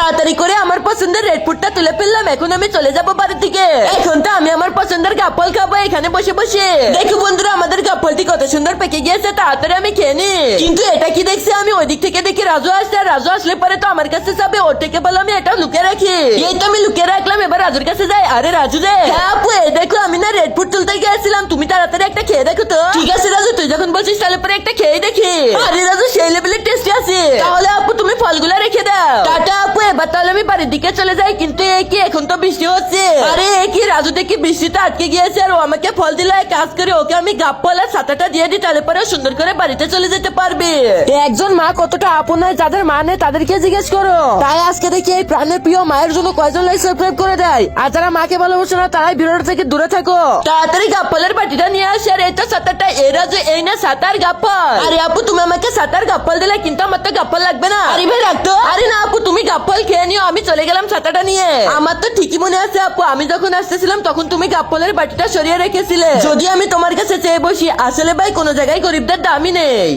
তাড়াতাড়ি করে আমার পছন্দের রেড ফুডটা তুলে ফেললাম। এখন আমি চলে যাবো বাড়ি থেকে। এখন তো আমি আমার পছন্দের গাপ্পল খাবো এখানে বসে বসে। দেখো বন্ধুরা, আমাদের গাপ্পলটি কত সুন্দর পেকে গিয়েছে, তাড়াতাড়ি আমি খেয়ে নি। কিন্তু এটা কি দেখছি আমি ওই দিক থেকে দেখি রাজু আসছে। আর রাজু আসলে পরে তো আমার কাছে যাবে, ওর থেকে বলে আমি এটা লুকিয়ে রাখি। এই তো আমি লুকিয়ে রাখলাম, এবার রাজুর কাছে যাই। আরে রাজু রে, হ্যাঁ আপু এই দেখো আমি না রেড ফুড তুলতে গিয়েছিলাম, তুমি তাড়াতাড়ি একটা খেয়ে দেখো তো। ঠিক আছে রাজু, তুই যখন বলছিস তাহলে পরে একটা খেয়ে দেখি। আরে রাজু সেই লেভেলের টেস্টি আছে। তাহলে আপু তুমি ফলগুলো রেখে দাও। টাটা আপু, এবার তাহলে আমি বাড়ির দিকে চলে যাই। কিন্তু এ কি এখন তো বৃষ্টি হচ্ছে। আরে এ কি রাজু দেখি বৃষ্টিতে আটকে গিয়েছে আর ও আমাকে ফল দিল। এক কাজ করে ওকে আমি গাপ্পল আর ছাতাটা দিয়ে দিই, তাহলে পরে সুন্দর করে বাড়িতে চলে যেতে পারবে। একজন মা কতটা আপন হয়, যাদের মা নেই তাদেরকে জিজ্ঞেস করো। তাই আজকে দেখি এই প্রাণের প্রিয় মায়ের জন্য কয়জন লাইক সাবস্ক্রাইব করে দেয়। আর যারা মাকে ভালোবাসে না তারাই ভিডিওটা থেকে দূরে থাকো। তাড়াতাড়ি গাপ্পলের বাটিটা নিয়ে আসে। আর এই তো ছাতাটা, এই রাজু এই না ছাতার গাপ্পল। আরে আপু তুমি আমাকে ছাতার গাপ্পল দিলে, কিন্তু আমার তো গাপ্পল লাগবে না। আরে ভাই রাখতো। আরে না আপু তুমি গাপ্পল খেয়ে নিও, আমি চলে গেলাম ছাতাটা নিয়ে। আমার তো ঠিকই মনে আছে আপু, আমি যখন আসতেছিলাম তখন তুমি গাপ্পলের বাটিটা সরিয়ে রেখেছিলে। যদি আমি তোমার কাছে চেয়ে বসি, আসলে ভাই কোনো জায়গায় গরিবদের দামই নেই।